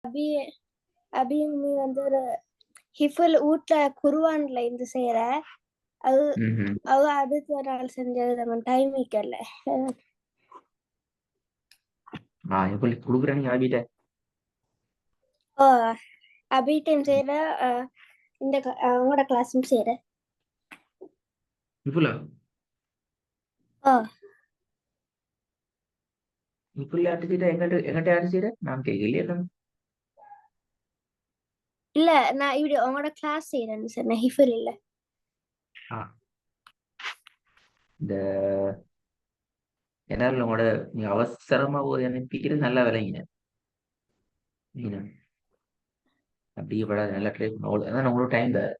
அபி அபி நீ வந்து ஒரு ஹிஃபுல் வீட்ல குருவான்ல இருந்து செய்யற அது அவ அடுத்த ஒரு ஆள் செஞ்சது நம்ம டைம் வைக்கல. எப்படி கொடுக்குறேன் அபிட்ட? ஓ அபிட்டையும் செய்யற இந்த உங்களோட கிளாஸும் செய்யற. இப்பல ஓ இப்படி அடிச்சுட்டா எங்கிட்ட அடிச்சுட நான் கேட்கலையே. இல்ல நான் இப்படி உங்களோட கிளாஸ் செய்யறேன்னு சொன்னேன், ஹிஃபுல் இல்ல. இந்த என்னால உங்களோட நீ அவசரமா ஒரு அனுப்பிக்கிறது நல்லா விளைங்க. அப்படியே படாது, நல்லா ட்ரை பண்ண. அதான் உங்களுக்கு டைம் தான்.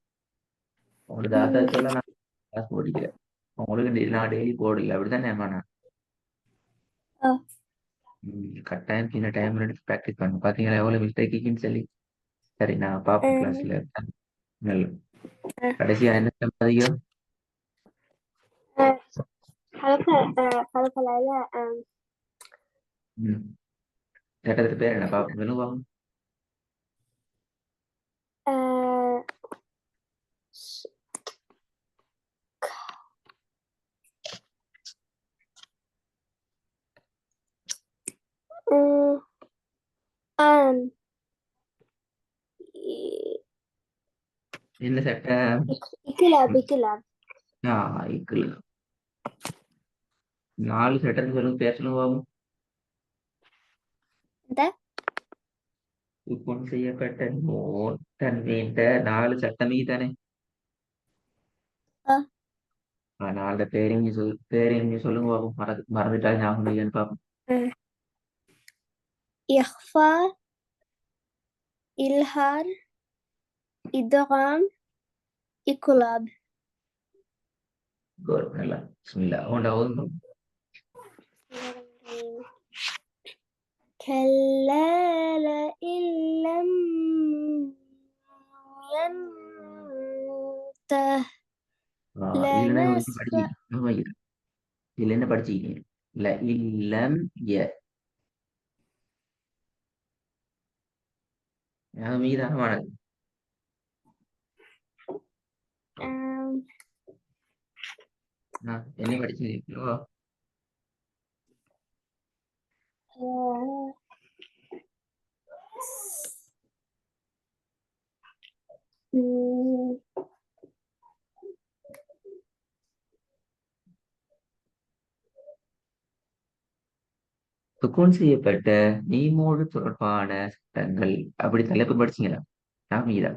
உங்களுக்கு தாத்தாக்கெல்லாம் நான் கிளாஸ் போடிக்கிறேன். உங்களுக்கு நான் டெய்லி போடல, அப்படித்தானே நான் கட்டாயம் சின்ன டைம் எடுத்து ப்ராக்டிஸ் பண்ணணும். பாத்தீங்களா எவ்வளவு மிஸ்டேக்குன்னு சொல்லி. சரி நான் பாப்போம் கிளாஸ்ல. நல்ல கடைசியா என்ன சம்பாதிக்கிறோம்? கேட்டதுக்கு பேர் என்ன பாப்போம், சொல்லுவாங்க. என்ன சட்டை? இக்குல 4 சட்டைன்னு சொல்லுங்க, பேர் சொல்லுவாங்க. சுக்குன் செய்யப்பட்ட தன்மைன்ற 4 சட்டமே தானே. 4 பேரையும் நீ சொல்லுங்க பாப்போம். மறந்துட்டா ஞாபகம் இல்லையான்னு பாப்போம். இஹ்ஃபா, இல்ஹார், இத்காம், இக்குலாப். குட், நல்லா. பிஸ்மில்லா. உன்ட ஓதுங்க. كلا لئن لم ينته لنسفع. இதுல என்ன படிச்சுக்கிட்டீங்க? இல்ல இல்லம் மீதானமானது. என்ன படிச்சிருக்கீங்களோ? சுக்குன் செய்யப்பட்ட நீமோடு தொடர்பான சட்டங்கள் அப்படி தலைப்பு படிச்சீங்களா? மீதா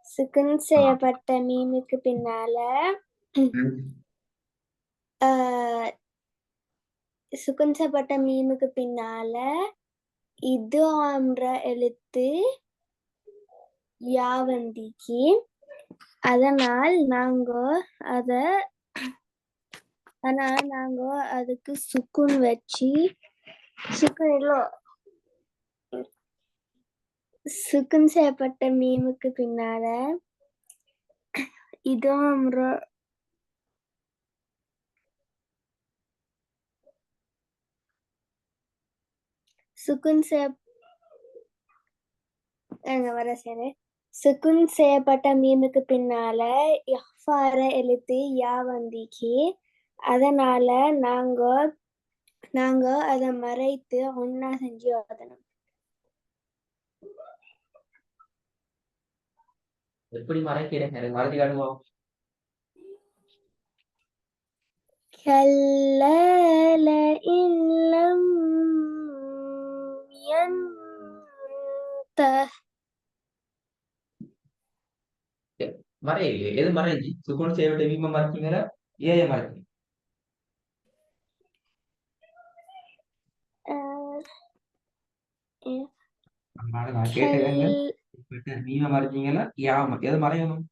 சுக்குன் செய்யப்பட்ட மீமுக்கு பின்னால சுக்குன் செய்யப்பட்ட மீமுக்கு பின்னால இது ஆம்ற எழுத்து யாவந்திக்கு. அதனால் நாங்க அதுக்கு சுக்குன் வச்சு சுக்குன் செய்யப்பட்ட மீமுக்கு பின்னால இது ஆம்ற சுக்குன் செய்யப்பட்ட மீமுக்கு பின்னால இஹ்ஃபார எழுத்து யாவந்திக்கு. அதனால நாங்க அதை மறைத்து ஒன்னா செஞ்சு ஓதணும். எப்படி மறைக்கிறேன்? மறைச்சு காட்டுவோம். كلا لئن لم ينته. மறையிலே எது மறைஞ்சி? சுக்குன் செய்யப்பட்ட மீம மறைச்சிங்களா? ஏய மறைச்சி? நான் கேட்டேங்க. மீம மறைச்சிங்களா? எது மறையணும்?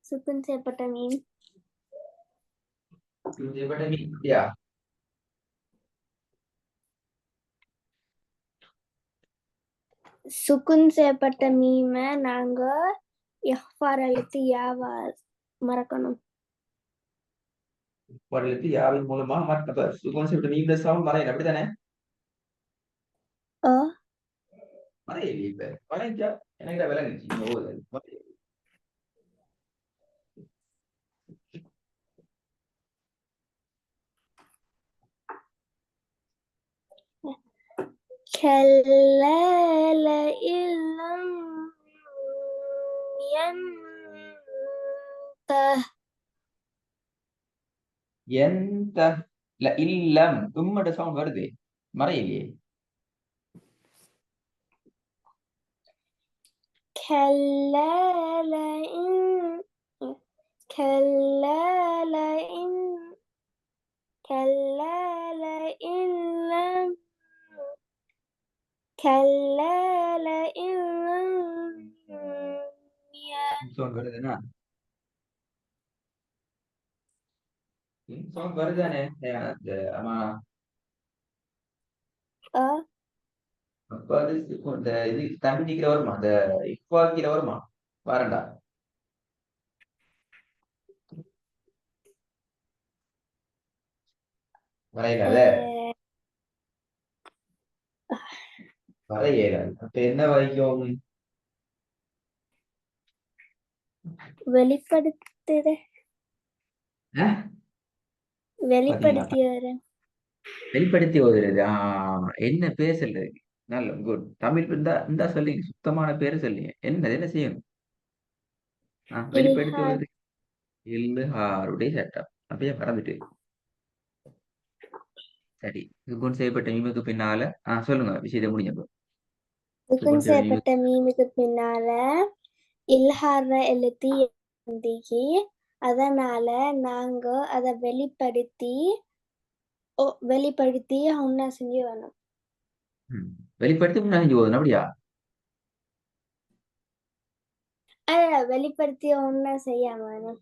சுக்குன் செய்யப்பட்ட மீன். செய்யப்பட்ட மீன் யா. சுக்குன் செய்யப்பட்ட மீம நாங்க இஹ்ஃபார் எழுத்து யாவா மறக்கணும். ஒரு எழுத்து யாவின் மூலமா சுக்குன் செய்யப்பட்ட மீம் சவுண்ட் மறையணும், அப்படித்தானே? ஓ மறையலையே இப்ப மறைஞ்சா எனக்கு விளங்குச்சு நீங்க ஓதுறது மறையலை. كلا لئن لم ينته எந்த இல்ல இல்லம் உம்மோட சவுண்ட் வருது மறையலையே. كلا لئن كلا لئن كلا لئن لم كلا لئن لم சவுண்ட் வருதுன்னா சவுண்ட் வருதானே அந்த ஆமா أ அப்ப அது இந்த இது தம்பி நிக்கிற வருமா அந்த இப்போ கீழே வருமா வரண்டா வரையில வரையேறாது அப்ப என்ன வரைக்கும் வெளிப்படுத்துற அஹ்? பாத்தீங்களா வெளிப்படுத்தி வர வெளிப்படுத்தி ஓதுறது என்ன பேர் சொல்றது நல்ல குட் தமிழ் இருந்தா இருந்தா சொல்லுங்க சுத்தமான பேரை சொல்லுங்க என்ன செய்யணும் வெளிப்படுத்தி இல்ஹாத் ஓதுறது இல்லுடைய சட்டம் அப்படியே பறந்துட்டு சரி சுகுன் செய்யப்பட்ட மீமுக்கு பின்னால சொல்லுங்க விஷயத்தை முடிஞ்சப்போ சுகுன் செய்யப்பட்ட மீமுக்கு பின்னால இல்ஹார எழுத்து இருந்துச்சு. அதனால நாங்க அதை வெளிப்படுத்தி ஒன்னா செஞ்சு வேணும். வெளிப்படுத்தி முன்னாடி ஓதுணும் அப்படியா வெளிப்படுத்தி ஒன்னா செய்யாம வேணும்.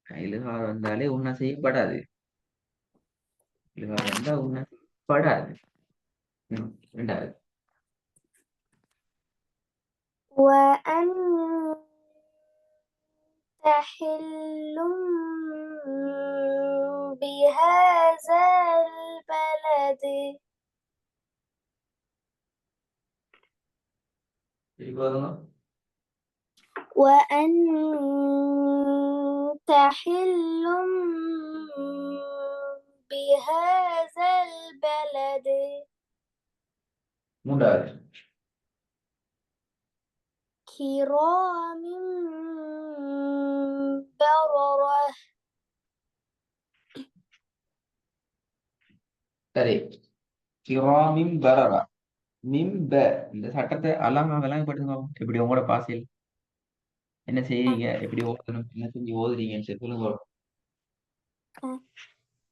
இலுகார் வந்தாலே உன்ன செய்யப்படாது இலுகார் வந்தா உன்ன செய்யப்படாது ரெண்டாவது وأنت حل بهذا البلد وأنت حل بهذا البلد மூன்றாவது كرام بررة சரி கிராமிம் பரரா மிம்ப இந்த சட்டத்தை விளங்கப்படுத்துங்க எப்படி உங்களோட பாசையில் என்ன செய்றீங்க எப்படி ஓதணும் என்ன செஞ்சு ஓதுறீங்கன்னு சொல்லி சொல்லுங்க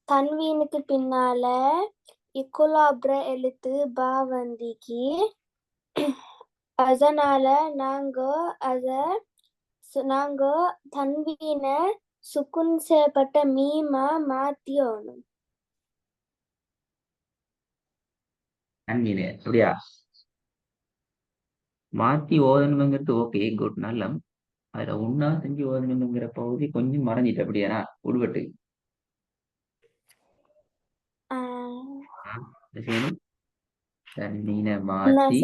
தன்வீனுக்கு பின்னால இக்குலாப்ர எழுத்து பா வந்திக்கு. அதனால நாங்க தன்வீன சுக்குன் செய்யப்பட்ட மீமா மாத்தியோணும். அன்மீனு அப்படியா மாத்தி ஓதணுங்கிறது ஓகே குட் நல்லம் அதுல உண்ணா செஞ்சு ஓதணுங்கிற பகுதி கொஞ்சம் மறைஞ்சிட்டு அப்படியானா உடுவட்டு செய்யணும் தண்ணீனை மாத்தி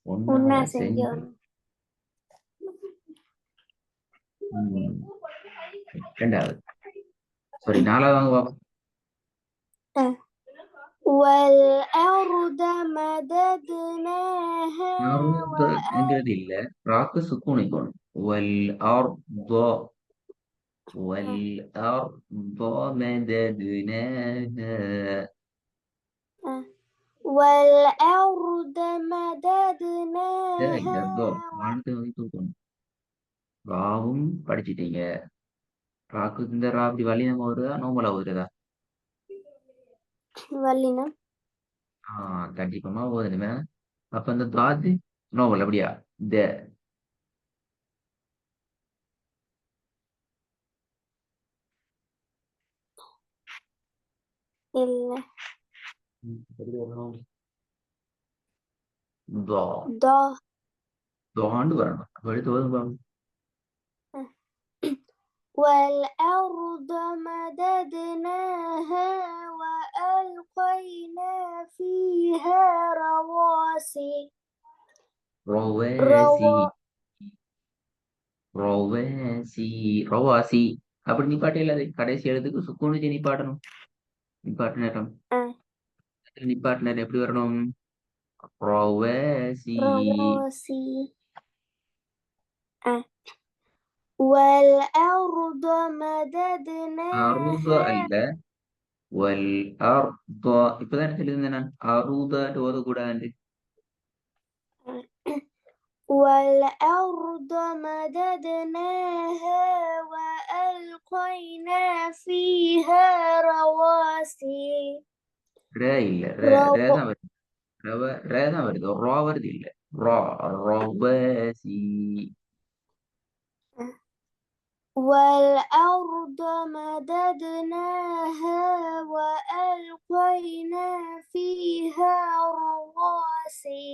ஒன்னா செஞ்சு ரெண்டாவது சாரி நாலாவது வாங்க பாப்போம் والأرض مددناها என்கிறது இல்ல ராக்கு சுக்குனிக்கணும் والأرض مددناها والأرض مددناها ராவும் படிச்சிட்டீங்க ராக்கு இந்த ரா அப்படி வலினம் வருதா நோமலா வருதா வல்லினம் கண்டிப்பா ஓதணுமே அப்ப இந்த தாது நோவல் அப்படியா த இல்ல தாண்டு வரணும் எடுத்து ஓதும் والأرض مددناها وألقينا فيها فيها رواسي ரொவாசி ரொவாசி ரொவாசி அப்படி நிப்பாட்டில அது கடைசி எழுத்துக்கு சுக்குனு வச்சு நிப்பாட்டணும். நிப்பாட்டினம் நிப்பாட்டினர் எப்படி வரணும்? ரொவாசி رواسي والأرض مددناها அருத அல்ல வல் அர்த இப்பதான் சொல்லியிருந்தேன் நான் அருதாட்டு ஓதக்கூடாது. والأرض مددناها وألقينا فيها رواسي இல்ல ரே தான் வருது. ரே தான் வருது. ரா வருது இல்ல. ரா ரொவாசி والأرض مددناها وألقينا فيها رواسي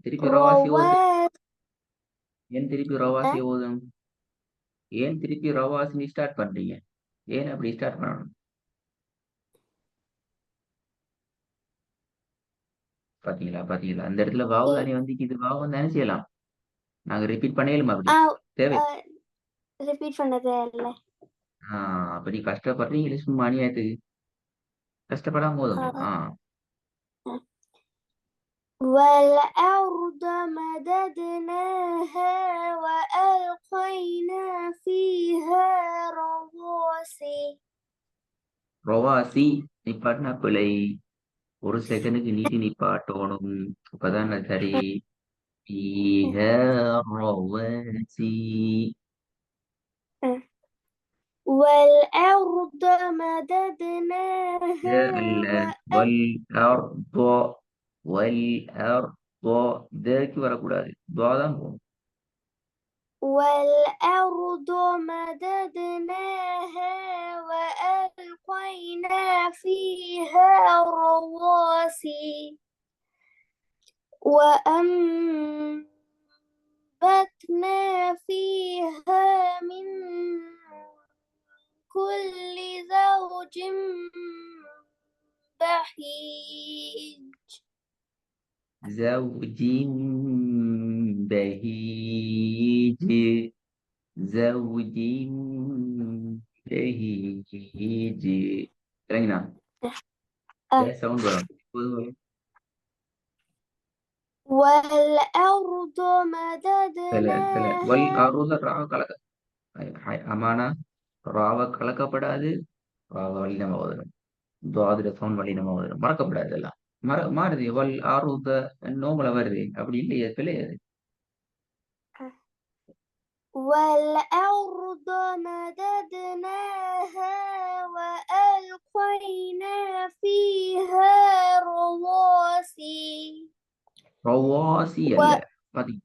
திருப்பி ரவாசி ஓது. ஏன் திருப்பி ரவாசி ஓதும்? ஏன் திருப்பி ரவாசி ஸ்டார்ட் பண்றீங்க? ஏன் அப்படி ஸ்டார்ட் பண்ணணும்? பாத்தீங்களா அந்த இடத்துல வாவு தானே வந்து இது வாவு தானே செய்யலாம். நாங்க ரிப்பீட் பண்ணேலும் அப்படி தேவை. ரிப்பீட் பண்ணதே இல்ல. அப்படி கஷ்டப்படுறீங்க சும்மா அநியாயத்துக்கு கஷ்டப்படாம போதுமா? والأرض مددناها وألقينا فيها رواسي ரொவாசி நிப்பாட்டினா பிழை. ஒரு செகண்டுக்கு நீட்டி நிப்பாட்டணும். அப்பதான் சரி. فيها رواسي والأرض مددناها والأرض والأرض ذاك வரக்கூடாது. துவாதான் போகும். والأرض مددناها وألقينا فيها رواسي وأنبتنا فيها من كل زوج بهيج زوج بهيج زوج بهيج இறங்கினா சவுண்ட் வரும். والأرض مددناها والأرض ராவ கலக்க அமானா ராவ கலக்கப்படாது. ராவ வழி நம்ம ஓதணும். துவாதுல சவுண்ட் வழி நம்ம ஓதணும். மறக்கப்படாது எல்லாம். மாறுது. வல் அருத நோம்பல வருது. அப்படி இல்லையே பிள்ளையாது. والأرض مددناها وألقينا فيها رواسي ரொவாசி அல்ல. பாத்தீங்க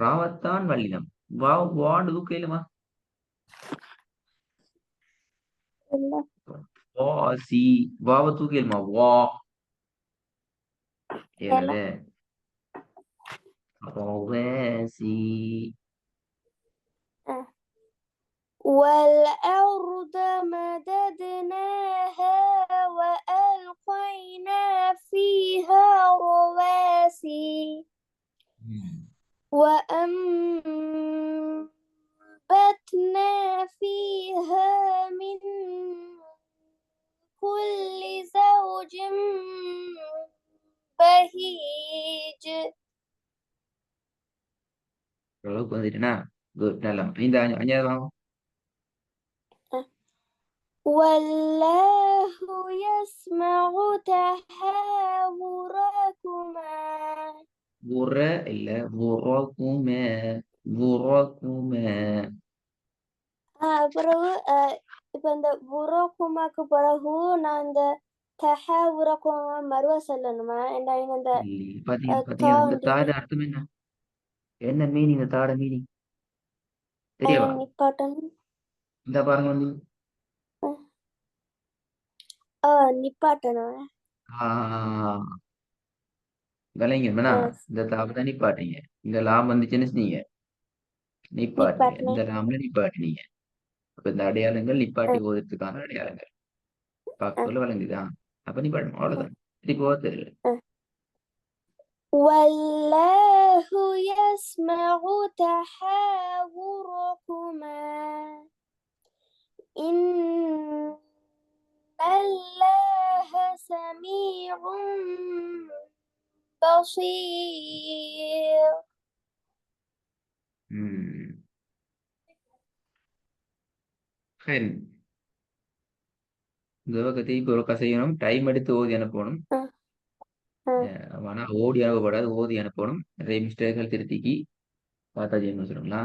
ராவத்தான் வல்லினம். வாண்டு தூக்கலுமா? வாசி வாவ தூக்கலுமா? வா ஏனது ரொவாசி والأرض مددناها وألقينا فيها رواسي وأنبتنا فيها من كل زوج بهيج அளவுக்கு வந்துட்டுனா குட் நல்லா. இந்த அஞ்சாவது والله يسمع تحاوركما புற இல்ல புறக்குமே புறக்குமே. பிறகு இப்ப இந்த புறக்குமாக்கு பிறகு நான் இந்த தஹாவுரக்குமா மறுவ சொல்லணுமா? இந்த பாத்தீங்க இந்த தாட அர்த்தம் என்ன? என்ன மீனிங்? இந்த தாட மீனிங் தெரியவா? நிப்பாட்டணும். இந்த பாருங்க வந்து நிப்பாட்டணும். விலைங்க இந்த தாபத்தை நிப்பாட்டீங்க. இந்த லாம் வந்துச்சுன்னு நீங்க நிப்பாட்டுங்க. இந்த லாம்ல நிப்பாட்டினீங்க. அப்ப இந்த அடையாளங்கள் நிப்பாட்டி ஓதுறதுக்கான அடையாளங்கள் பார்க்கல விளங்குதான். அப்ப நிப்பாட்டணும். அவ்வளவுதான். திருப்பி ஓத தெரியல. والله يسمع تحاوركما إن الله سميع بصير. சரி, இந்த பக்கத்தை இப்போ ஒரு செய்யணும். டைம் எடுத்து ஓதி அனுப்பணும். ஆனா ஓடி அனுப்பப்படாது, ஓதி அனுப்பணும். நிறைய மிஸ்டேக்கள் திருத்திக்கு பார்த்தா செய்யணும் சொல்லுங்களா.